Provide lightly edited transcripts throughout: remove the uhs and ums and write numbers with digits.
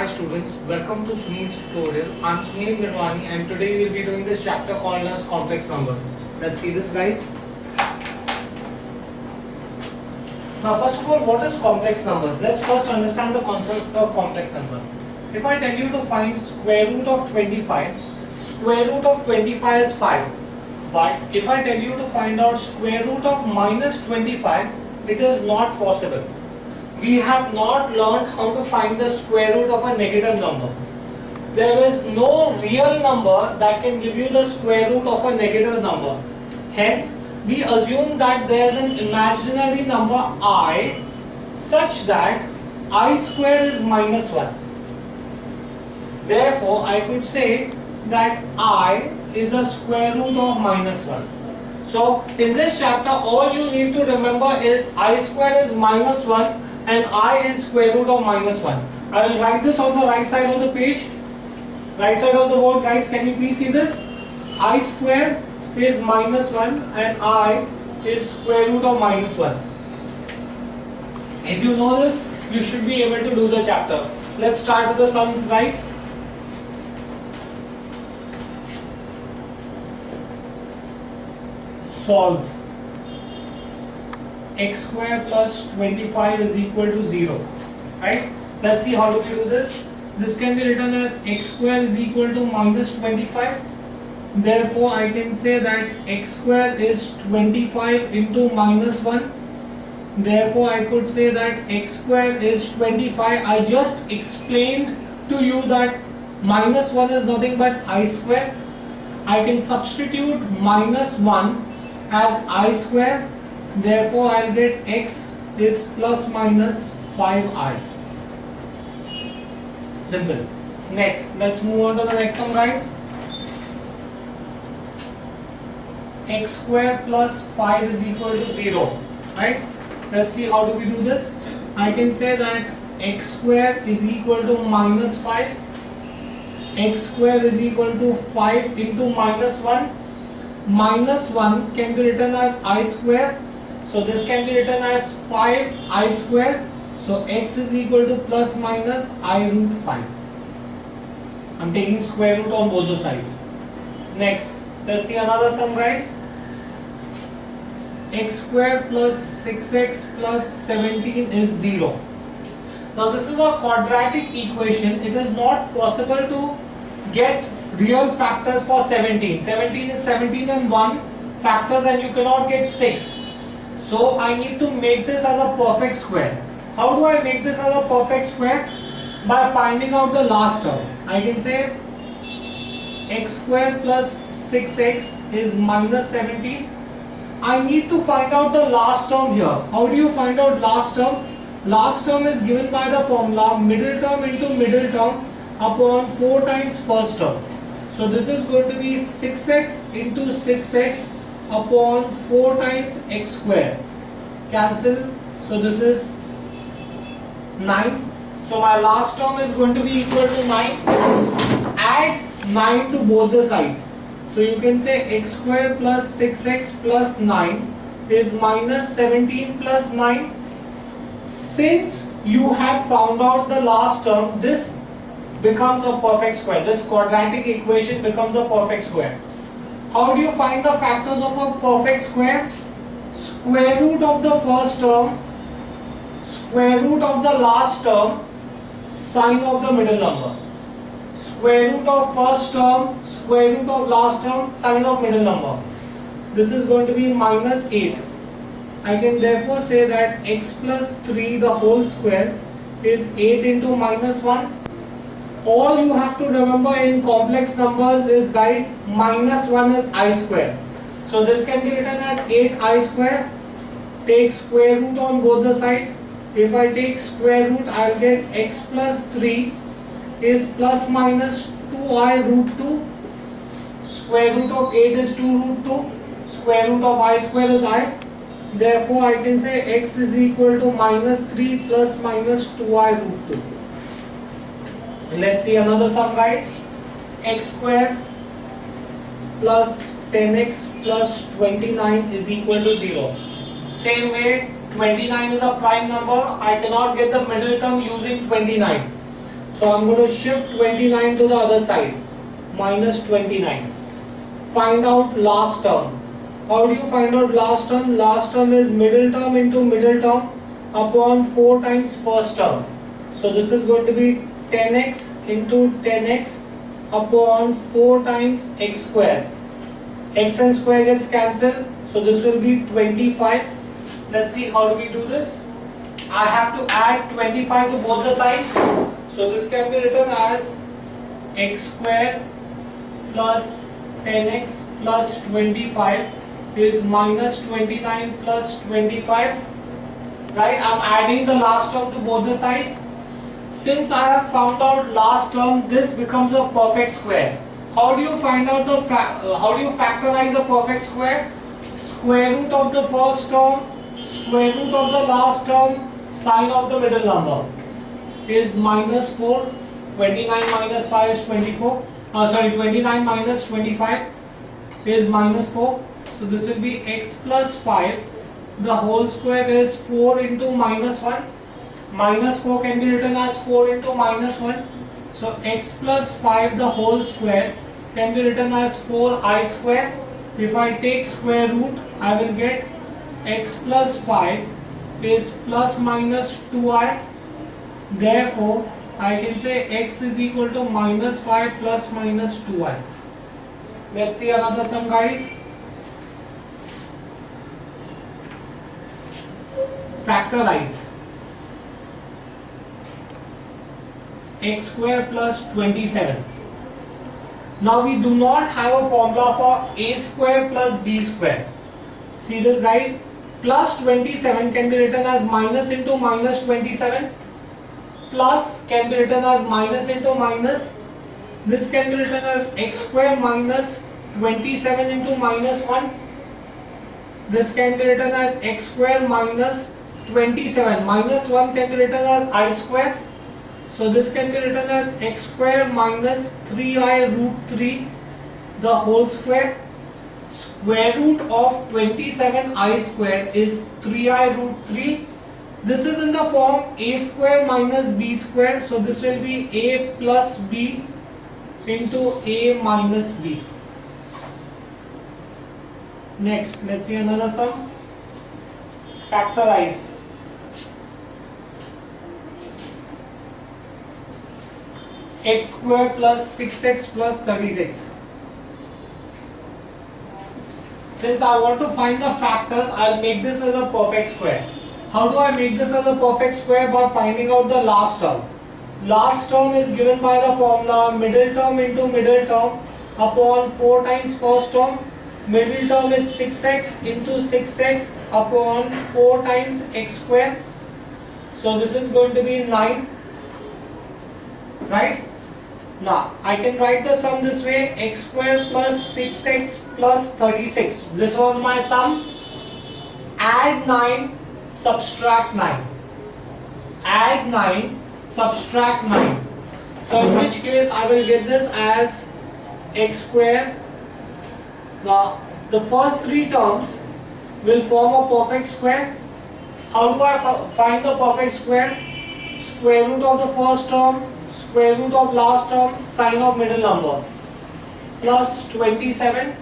Hi students, welcome to Sunil's tutorial. I'm Sunil Mirwani and today we'll be doing this chapter called as complex numbers. Let's see this guys. Now first of all, what is complex numbers? Let's first understand the concept of complex numbers. If I tell you to find square root of 25, square root of 25 is 5. But if I tell you to find out square root of minus 25, it is not possible. We have not learned how to find the square root of a negative number. There is no real number that can give you the square root of a negative number. Hence, we assume that there is an imaginary number I such that I square is minus 1. Therefore, I could say that I is a square root of minus 1. So, in this chapter, all you need to remember is I square is minus 1 and I is square root of minus 1. I will write this on the right side of the page. Right side of the board, guys, can you please see this? I square is minus 1 and I is square root of minus 1. If you know this, you should be able to do the chapter. Let's start with the sums, guys. Solve. X square plus 25 is equal to 0. Right? Let's see how do we do this. This can be written as x square is equal to minus 25. Therefore, I can say that x square is 25 into minus 1. Therefore, I could say that x square is 25. I just explained to you that minus 1 is nothing but I square. I can substitute minus 1 as I square. Therefore, I'll get x is plus minus 5i. Simple. Next, let's move on to the next one, guys. X square plus 5 is equal to 0. Right? Let's see how do we do this. I can say that x square is equal to minus 5. X square is equal to 5 into minus 1. Minus 1 can be written as I square. So this can be written as 5I square. So x is equal to plus minus I root 5. I'm taking square root on both the sides. Next, let's see another sum, guys. X square plus 6x plus 17 is 0. Now this is a quadratic equation. It is not possible to get real factors for 17. 17 is 17 and 1 factors and you cannot get 6. So I need to make this as a perfect square. How do I make this as a perfect square? By finding out the last term. I can say x square plus 6x is minus 17. I need to find out the last term here. How do you find out last term? Last term is given by the formula middle term into middle term upon 4 times first term. So this is going to be 6x into 6x upon 4 times x square. Cancel. So this is 9. So my last term is going to be equal to 9. Add 9 to both the sides. So you can say x square plus 6x plus 9 is minus 17 plus 9. Since you have found out the last term, this becomes a perfect square. This quadratic equation becomes a perfect square. How do you find the factors of a perfect square? Square root of the first term, square root of the last term, sine of the middle number. Square root of first term, square root of last term, sine of middle number. This is going to be minus 8. I can therefore say that x plus 3 the whole square is 8 into minus 1. All you have to remember in complex numbers is, guys, minus 1 is I square. So this can be written as 8I square. Take square root on both the sides. If I take square root, I'll get x plus 3 is plus minus 2I root 2. Square root of 8 is 2 root 2. Square root of I square is I. Therefore, I can say x is equal to minus 3 plus minus 2I root 2. Let's see another sum, guys. X square plus 10x plus 29 is equal to 0. Same way, 29 is a prime number. I cannot get the middle term using 29. So I'm going to shift 29 to the other side, minus 29. Find out last term. How do you find out last term? Last term is middle term into middle term upon 4 times first term. So this is going to be 10x into 10x upon 4 times x square. X and square gets cancelled. So this will be 25. Let's see how do we do this. I have to add 25 to both the sides. So this can be written as x square plus 10x plus 25 is minus 29 plus 25. Right? I'm adding the last term to both the sides. Since I have found out last term, this becomes a perfect square. How do you find out the how do you factorize a perfect square? Square root of the first term, square root of the last term, sine of the middle number is minus 4. 29 minus 5 is 24. 29 minus 25 is minus 4. So this will be x plus 5. The whole square is 4 into minus 1. Minus 4 can be written as 4 into minus 1. So x plus 5 the whole square can be written as 4i square. If I take square root, I will get x plus 5 is plus minus 2i. Therefore, I can say x is equal to minus 5 plus minus 2i. Let's see another sum, guys. Factorize. X square plus 27. Now we do not have a formula for a square plus b square. See this, guys. Plus 27 can be written as minus into minus 27. Plus can be written as minus into minus. This can be written as x square minus 27 into minus 1. This can be written as x square minus 27. Minus 1 can be written as I square. So this can be written as x square minus 3i root 3 the whole square. Square root of 27i square is 3i root 3. This is in the form a square minus b square. So this will be a plus b into a minus b. Next, let's see another sum. Factorize. X square plus 6x plus 36. Since I want to find the factors, I'll make this as a perfect square. How do I make this as a perfect square? By finding out the last term. Last term is given by the formula middle term into middle term upon 4 times first term. Middle term is 6x into 6x upon 4 times x square. So this is going to be 9. Right? Now, I can write the sum this way, x square plus 6x plus 36. This was my sum. Add 9, subtract 9. Add 9, subtract 9. So in which case I will get this as x square. Now, the first 3 terms will form a perfect square. How do I find the perfect square? Square root of the first term, square root of last term, sine of middle number, plus 27.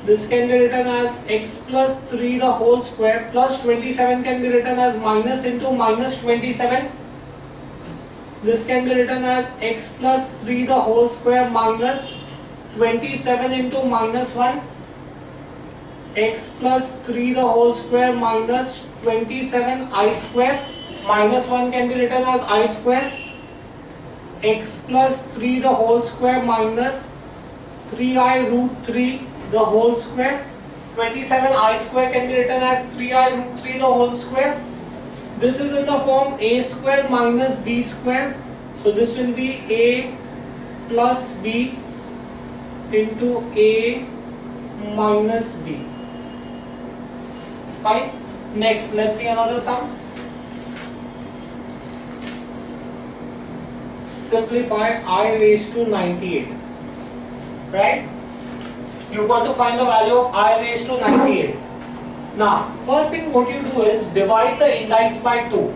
This can be written as x plus 3 the whole square, plus 27 can be written as minus into minus 27. This can be written as x plus 3 the whole square minus 27 into minus 1. X plus 3 the whole square minus 27 I square. Minus 1 can be written as I square. X plus 3 the whole square minus 3i root 3 the whole square. 27i square can be written as 3i root 3 the whole square. This is in the form a square minus b square. So this will be a plus b into a minus b. Fine. Next, let's see another sum. Simplify I raised to 98. Right? You want to find the value of I raised to 98. Now, first thing what you do is divide the indice by 2.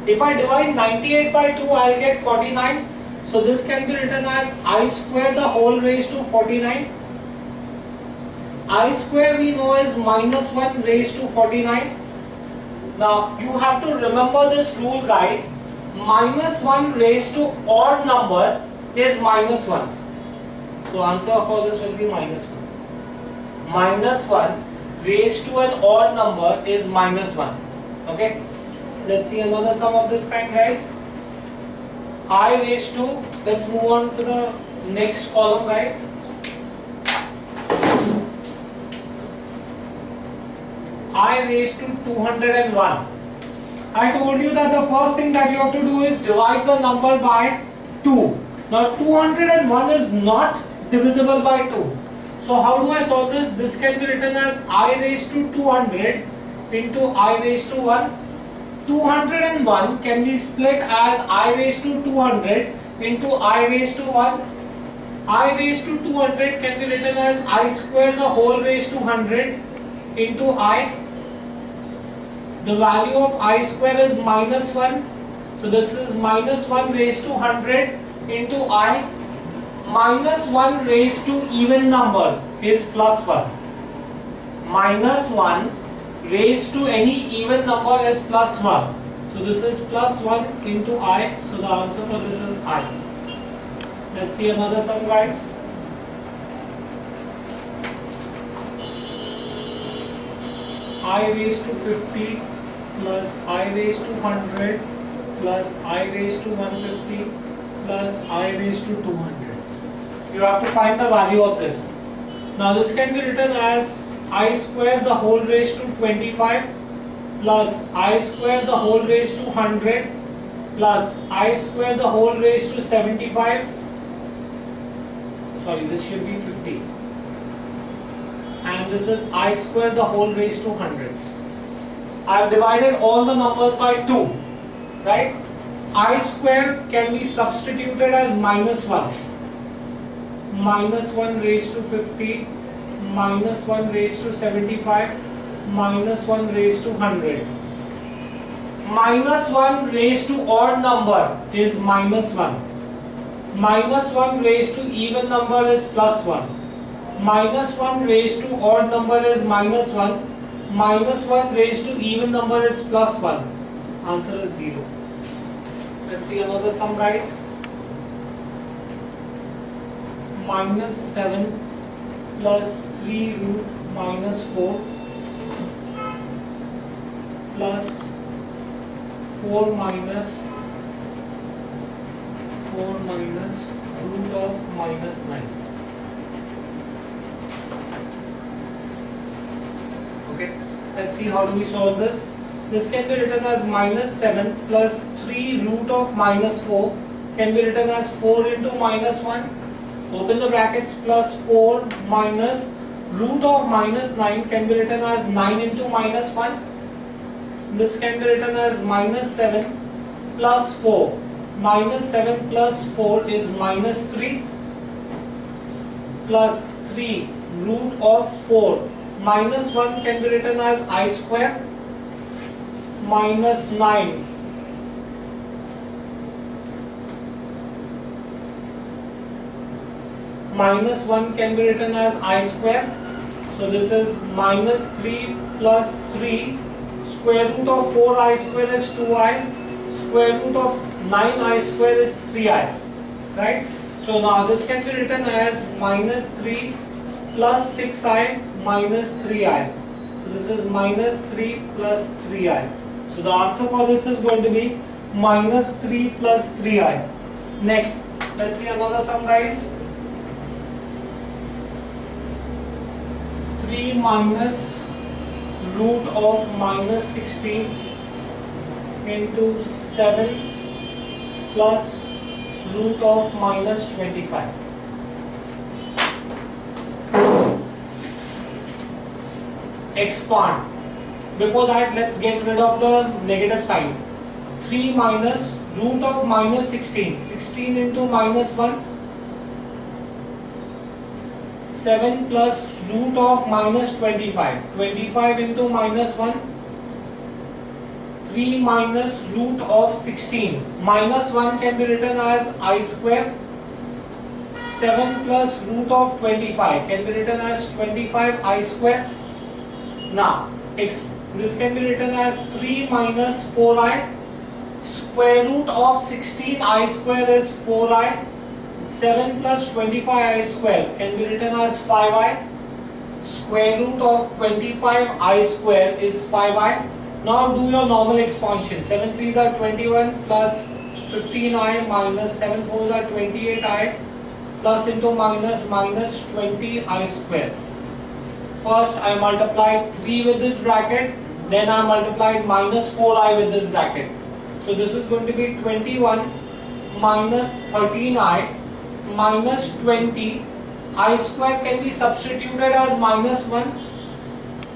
If I divide 98 by 2, I'll get 49. So this can be written as I square the whole raised to 49. I square we know is minus 1 raised to 49. Now you have to remember this rule, guys. Minus 1 raised to odd number is minus 1. So answer for this will be minus 1. Minus 1 raised to an odd number is minus 1. Okay. Let's see another sum of this kind, guys. I raised to, let's move on to the next column, guys. I raised to 201. I told you that the first thing that you have to do is divide the number by 2. Now 201 is not divisible by 2. So how do I solve this? This can be written as I raised to 200 into I raised to 1. 201 can be split as I raised to 200 into I raised to 1. I raised to 200 can be written as I square the whole raised to 100 into I. The value of I square is minus 1. So this is minus 1 raised to 100 into I. Minus 1 raised to even number is plus 1. Minus 1 raised to any even number is plus 1. So this is plus 1 into I. So the answer for this is I. Let's see another sum, guys. I raised to 50 plus I raised to 100 plus I raised to 150 plus I raised to 200. You have to find the value of this. Now this can be written as I square the whole raised to 25 plus I square the whole raised to 100 plus I square the whole raised to 75. Sorry, this should be 50. And this is I square the whole raised to 100. I have divided all the numbers by 2, right? I square can be substituted as minus 1. Minus 1 raised to 50, minus 1 raised to 75, minus 1 raised to 100. Minus 1 raised to odd number is minus 1. Minus 1 raised to even number is plus 1. Minus 1 raised to odd number is minus 1. Minus 1 raised to even number is plus 1. Answer is 0. Let's see another sum, guys. Minus 7 plus 3 root minus 4 plus 4 minus root of minus 9. Okay, let's see how do we solve this. This can be written as minus 7 plus 3 root of minus 4 can be written as 4 into minus 1. Open the brackets, plus 4 minus root of minus 9 can be written as 9 into minus 1. This can be written as minus 7 plus 4. Minus 7 plus 4 is minus 3 plus 3 root of 4. Minus 1 can be written as I square minus 9 minus 1 can be written as I square. So this is minus 3 plus 3. Square root of 4I square is 2I. Square root of 9I square is 3I. Right? So now this can be written as minus 3 plus 6I minus 3I. So this is minus 3 plus 3I. So the answer for this is going to be minus 3 plus 3I. Next, let's see another sum, guys. 3 minus root of minus 16 into 7 plus root of minus 25. Expand. Before that, let's get rid of the negative signs. 3 minus root of minus 16. 16 into minus 1. 7 plus root of minus 25. 25 into minus 1. 3 minus root of 16. Minus 1 can be written as I square. 7 plus root of 25 can be written as 25 I square. Now, this can be written as 3 minus 4i. Square root of 16 I square is 4i. 7 plus 25 I square can be written as 5i. Square root of 25 I square is 5i. Now do your normal expansion. 7 3s are 21 plus 15i minus 7 4s are 28i plus into minus minus 20i square. First I multiplied 3 with this bracket, then I multiplied minus 4i with this bracket. So this is going to be 21 minus 13i minus 20. I square can be substituted as minus 1.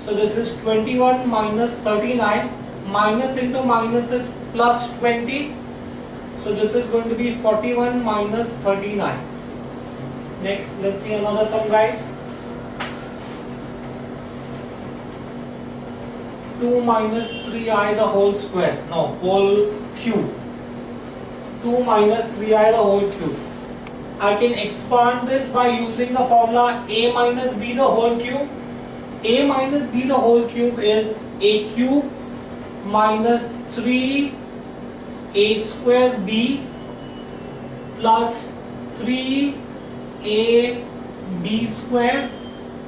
So this is 21 minus 39. Minus into minus is plus 20. So this is going to be 41 minus 39. Next, let's see another sum, guys. 2 minus 3i the whole square. No, whole cube. 2 minus 3i the whole cube. I can expand this by using the formula a minus b the whole cube. A minus b the whole cube is a cube minus 3a square b plus 3a b square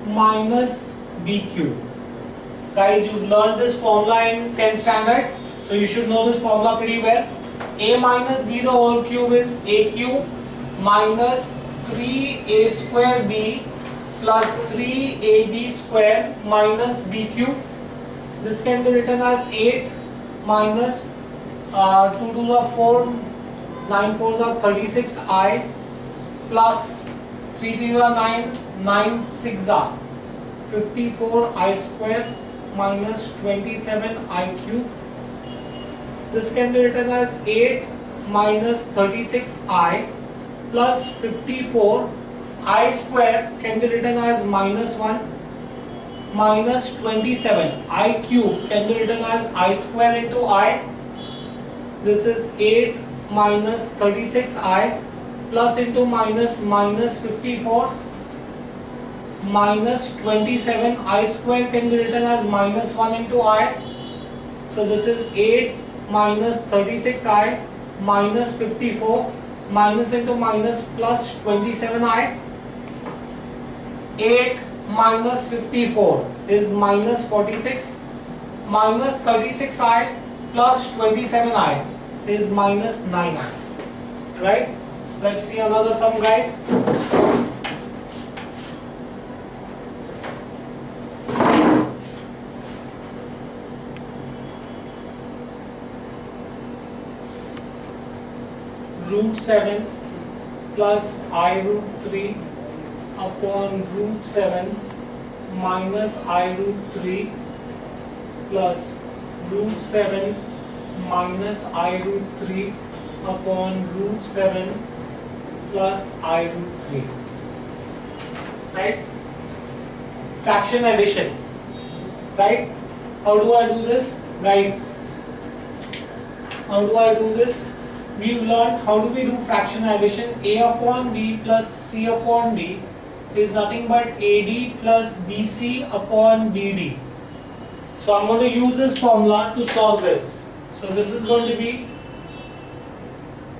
minus b cube. Guys, you've learned this formula in 10th standard, so you should know this formula pretty well. A minus b the whole cube is a cube minus 3a square b plus 3ab square minus b cube. This can be written as 8 minus 2 to the 4, 9 4s are 36i plus 3 3 are 9, 9 6 are 54i square minus 27i cube. This can be written as 8 minus 36i plus 54 I square can be written as minus 1 minus 27 I cube can be written as I square into I. This is 8 minus 36i plus into minus minus 54 minus 27 I square can be written as minus 1 into I. So this is 8 minus 36i minus 54 minus into minus plus 27i. 8 minus 54 is minus 46 minus 36i plus 27i is minus 9i. Right? Let's see another sum, guys. Root 7 plus I root 3 upon root 7 minus I root 3 plus root 7 minus I root 3 upon root 7 plus I root 3. Right? Fraction addition. Right? How do I do this? Guys, how do I do this? We've learned how do we do fraction addition. A upon b plus c upon d is nothing but AD plus BC upon BD. So I'm going to use this formula to solve this. So this is going to be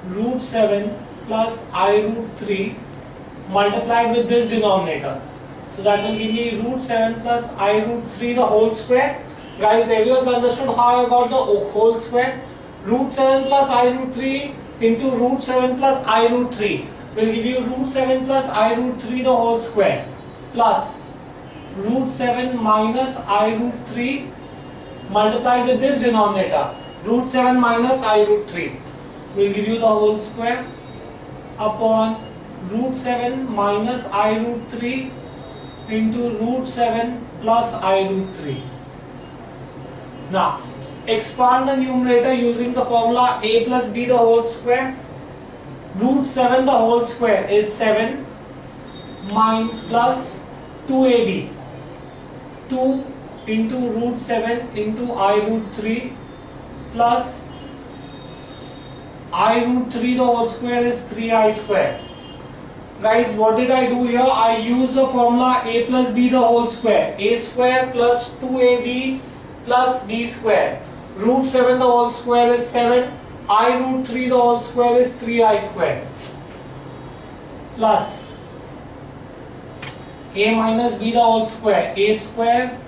root 7 plus I root 3 multiplied with this denominator. So that will give me root 7 plus I root 3 the whole square. Guys, everyone's understood how I got the whole square? Root 7 plus I root 3 into root 7 plus I root 3 will give you root 7 plus I root 3 the whole square plus root 7 minus I root 3 multiplied with this denominator. Root 7 minus I root 3 will give you the whole square upon root 7 minus I root 3 into root 7 plus I root 3. Now, expand the numerator using the formula a plus b the whole square. Root 7 the whole square is 7 plus 2ab. 2 into root 7 into I root 3 plus I root 3 the whole square is 3i square. Guys, what did I do here? I used the formula a plus b the whole square. A square plus 2ab plus b square. Root 7 the whole square is 7. I root 3 the whole square is 3i square. Plus a minus b the whole square. A square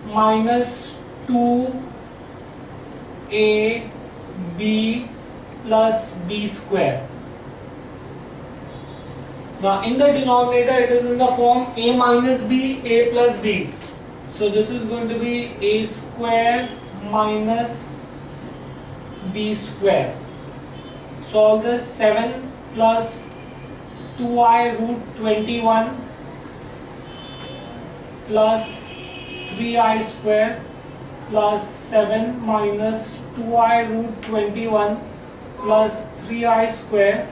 minus 2ab plus b square. Now in the denominator it is in the form a minus b, a plus b. So this is going to be a square minus b square. Solve this. 7 plus 2i root 21 plus 3i square plus 7 minus 2i root 21 plus 3i square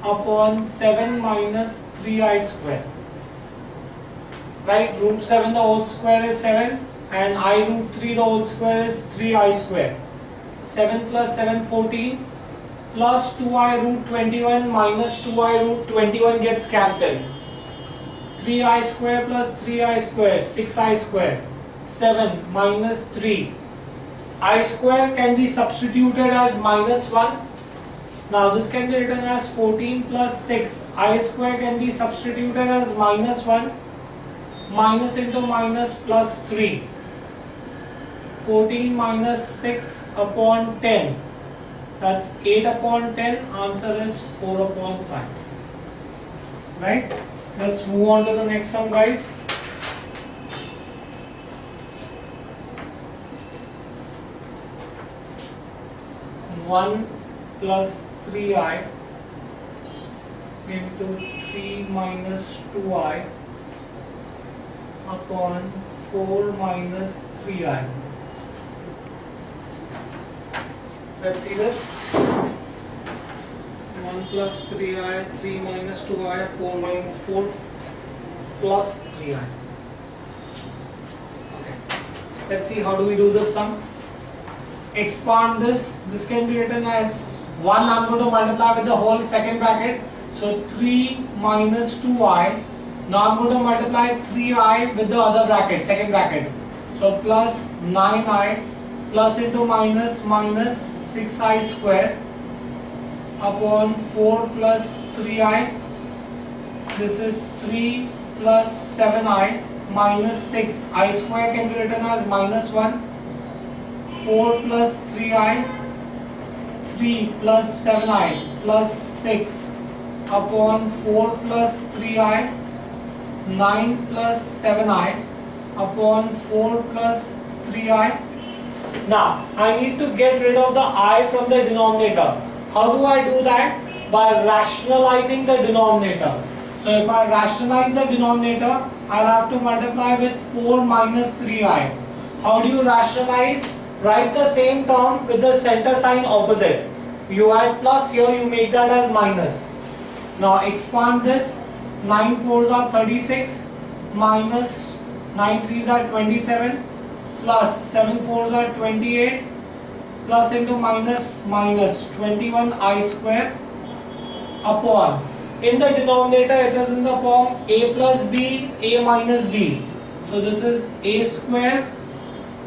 upon 7 minus 3i square. Right, root 7 the whole square is 7 and I root 3 the whole square is 3i square. 7 plus 7 14 plus 2i root 21 minus 2i root 21 gets cancelled. 3i square plus 3i square, 6i square. 7 minus 3. I square can be substituted as minus 1. Now this can be written as 14 plus 6. I square can be substituted as minus 1. Minus into minus plus 3. 14 minus 6 upon 10. That's 8 upon 10. Answer is 4 upon 5. Right? Let's move on to the next sum, guys. One plus 3i into 3 minus 2i upon 4 minus 3i. Let's see this. 1 plus 3i, 3 minus 2i, 4 minus 4 plus 3i. Okay. Let's see how do we do this sum. Expand this. This can be written as 1 I'm going to multiply with the whole second bracket. So 3 minus 2i. Now I'm going to multiply 3i with the other bracket, second bracket. So plus 9i plus into minus minus 6i square upon 4 plus 3i. This is 3 plus 7i minus 6. I square can be written as minus 1. 4 plus 3i. 3 plus 7i plus 6 upon 4 plus 3i. 9 plus 7i upon 4 plus 3i. Now, I need to get rid of the I from the denominator. How do I do that? By rationalizing the denominator. So, if I rationalize the denominator, I'll have to multiply with 4 minus 3i. How do you rationalize? Write the same term with the center sign opposite. You add plus here, you make that as minus. Now, expand this. 9 4s are 36 minus 9 3s are 27 plus 7 4s are 28 plus into minus minus 21 I square upon. In the denominator it is in the form a plus b, a minus b. So this is a square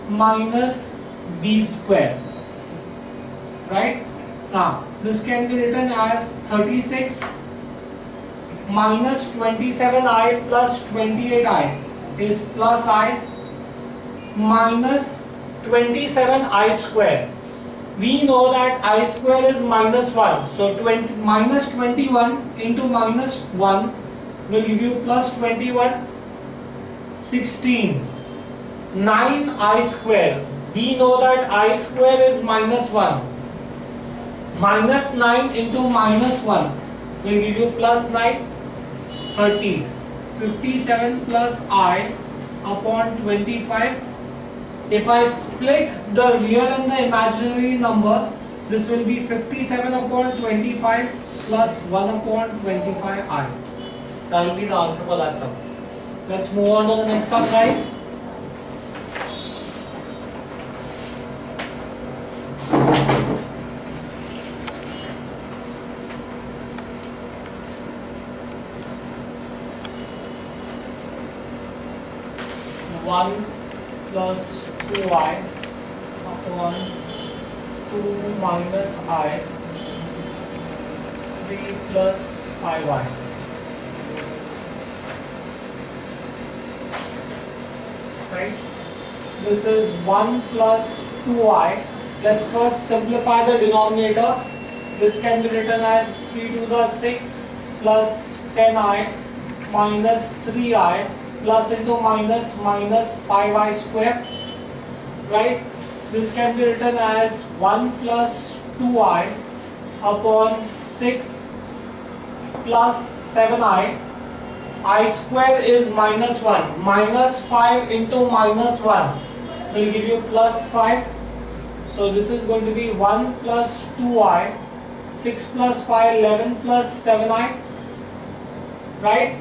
minus b square. Right? Now this can be written as 36 minus 27i plus 28i is plus I minus 27i square. We know that I square is minus 1. So minus 21 into minus 1 will give you plus 21. 16. 9i square. We know that I square is minus 1. Minus 9 into minus 1 will give you plus 9. 30. 57 plus I upon 25. If I split the real and the imaginary number, this will be 57 upon 25 plus 1 upon 25i. That will be the answer for that sum. Let's move on to the next sum, guys. 1 plus 2i upon 2 minus I 3 plus 5i. Right? This is 1 plus 2i. Let's first simplify the denominator. This can be written as 3 2s are 6 plus 10i minus 3i plus into minus minus 5i square. Right? This can be written as 1 plus 2i upon 6 plus 7i. I square is minus 1. Minus 5 into minus 1 will give you plus 5. So this is going to be 1 plus 2i. 6 plus 5, 11 plus 7i. Right?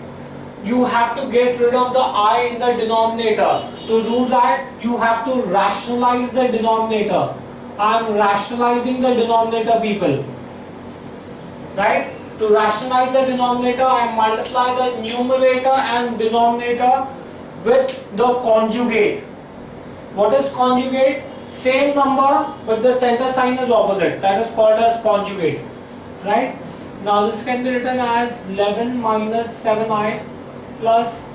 You have to get rid of the I in the denominator. To do that, you have to rationalize the denominator. I am rationalizing the denominator, people. Right? To rationalize the denominator, I multiply the numerator and denominator with the conjugate. What is conjugate? Same number, but the center sign is opposite. That is called as conjugate. Right? Now this can be written as 11 minus 7i plus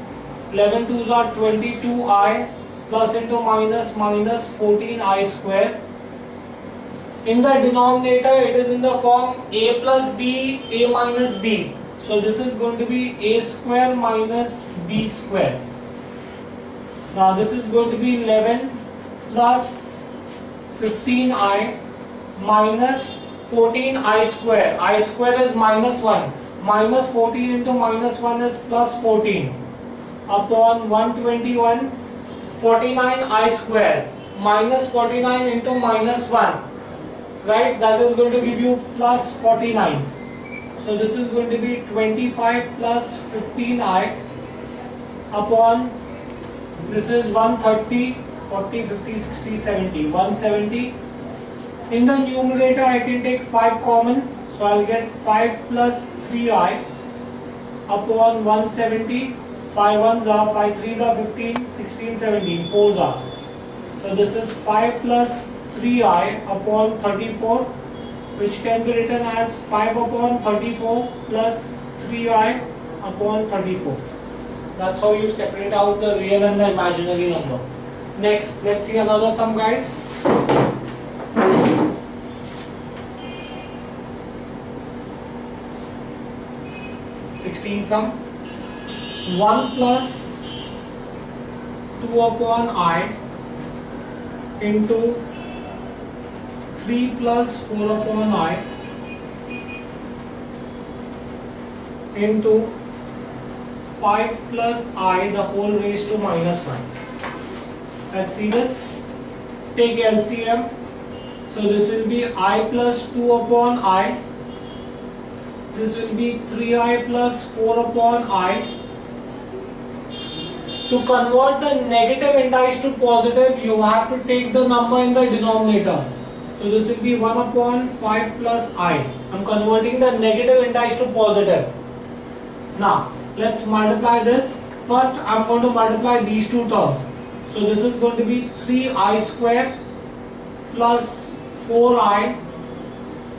11 2s are 22i plus into minus minus 14i square. In the denominator, it is in the form a plus b, a minus b. So this is going to be a square minus b square. Now this is going to be 11 plus 15i minus 14i square. I square is minus 1. Minus 14 into minus 1 is plus 14 upon 121 49i square minus 49 into minus 1. Right, that is going to give you plus 49. So this is going to be 25 plus 15i upon, this is 130, 40, 50, 60, 70, 170. In the numerator, I can take 5 common, so I'll get 5 plus 3i upon 170. 5 1s are, 5 3s are 15, 16, 17, 4s are. So this is 5 plus 3i upon 34, which can be written as 5 upon 34 plus 3i upon 34. That's how you separate out the real and the imaginary number. Next, let's see another sum, guys. 16 sum. 1 plus 2 upon I into 3 plus 4 upon I into 5 plus I the whole raised to minus 1. Let's see this. Take LCM. So this will be I plus 2 upon I. This will be 3I plus 4 upon I. To convert the negative indice to positive, you have to take the number in the denominator. So this will be 1 upon 5 plus I. I'm converting the negative indice to positive. Now, let's multiply this. First, I'm going to multiply these two terms. So this is going to be 3I square plus 4I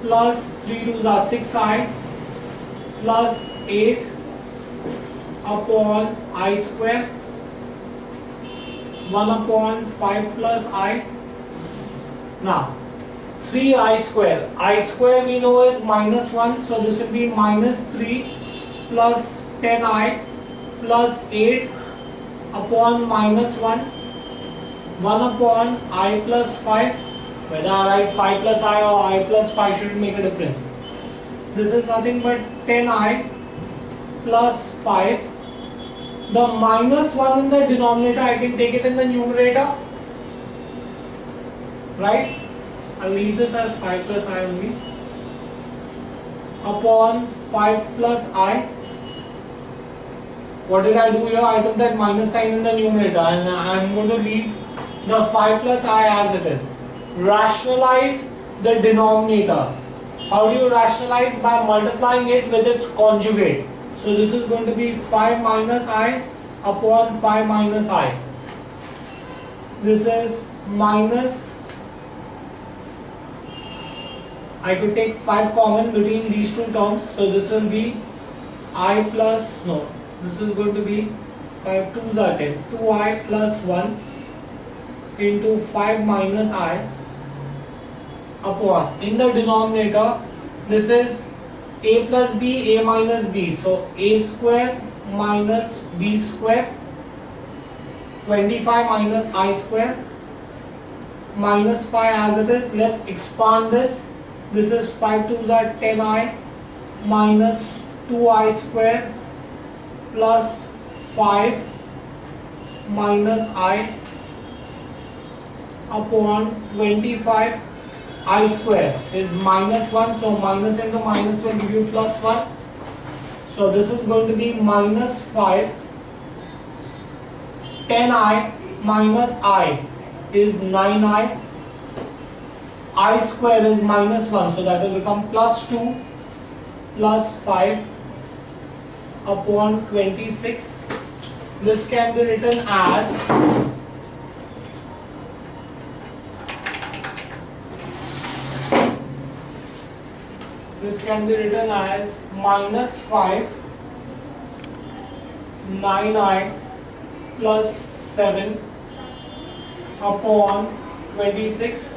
plus 3 2s are 6I plus 8 upon I square. 1 upon 5 plus I. Now, 3I square. I square we know is minus 1. So this will be minus 3 plus 10I plus 8 upon minus 1. 1 upon I plus 5. Whether I write 5 plus I or I plus 5 shouldn't make a difference. This is nothing but 10I plus 5. The minus 1 in the denominator, I can take it in the numerator. Right? I'll leave this as 5 plus I only. Upon 5 plus I. What did I do here? I took that minus sign in the numerator and I'm going to leave the 5 plus I as it is. Rationalize the denominator. How do you rationalize? By multiplying it with its conjugate. So this is going to be 5 minus I upon 5 minus I. this is minus, I could take 5 common between these two terms, so this will be I plus, no, this is going to be 5 2s are 10, 2i plus 1 into 5 minus I upon, in the denominator, this is a plus b, a minus b, so a square minus b square, 25 minus I square, minus 5 as it is. Let's expand this. This is 5 2s are 10i minus 2i square plus 5 minus I upon 25. I square is minus 1, so minus into minus will give you plus 1. So this is going to be minus 5. 10i minus I is 9i. I square is minus 1, so that will become plus 2 plus 5 upon 26. This can be written as minus 5 9i plus 7 upon 26.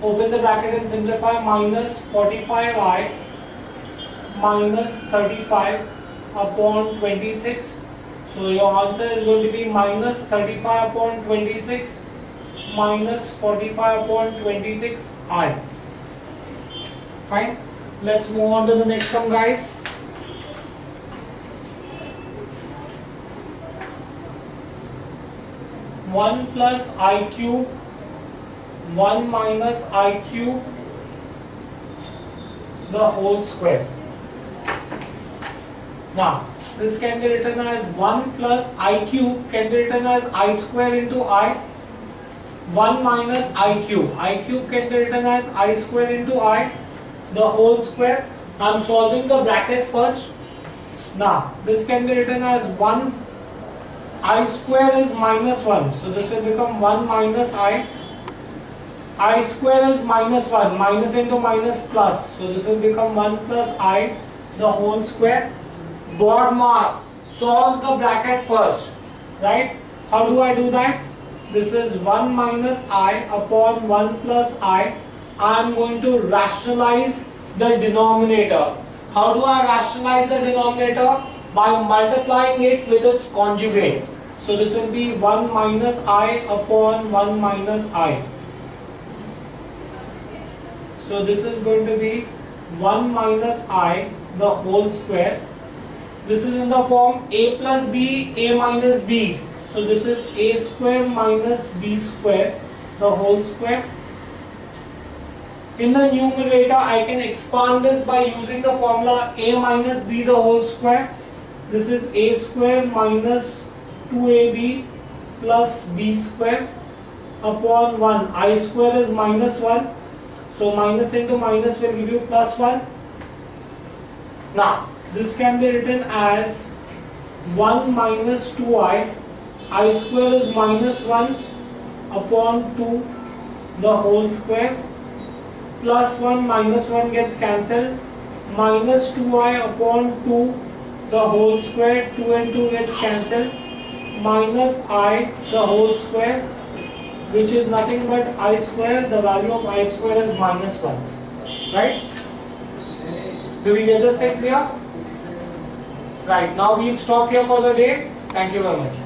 Open the bracket and simplify. Minus 45i minus 35 upon 26. So your answer is going to be minus 35 upon 26 minus 45 upon 26i. Fine. Let's move on to the next one, guys. One plus I cube, 1 minus I cube, the whole square. Now, this can be written as 1 plus I cube can be written as I square into I. 1 minus I cube can be written as I square into I, the whole square. I am solving the bracket first. Now, this can be written as 1 I square is minus 1, so this will become 1 minus I. I square is minus 1, minus into minus plus, so this will become 1 plus I, the whole square. BODMAS, solve the bracket first, right? How do I do that? This is 1 minus I upon 1 plus I. I am going to rationalize the denominator. How do I rationalize the denominator? By multiplying it with its conjugate. So this will be 1 minus I upon 1 minus I. So this is going to be 1 minus I, the whole square. This is in the form a plus b, a minus b. So this is a square minus b square, the whole square. In the numerator, I can expand this by using the formula a minus b the whole square. This is a square minus 2ab plus b square upon 1. I square is minus 1. So minus into minus will give you plus 1. Now, this can be written as 1 minus 2i. I square is minus 1 upon 2 the whole square. Plus 1 minus 1 gets cancelled. Minus 2i upon 2 the whole square. 2 and 2 gets cancelled. Minus I the whole square, which is nothing but I square. The value of I square is minus 1. Right? Do we get this thing clear? Right. Now we'll stop here for the day. Thank you very much.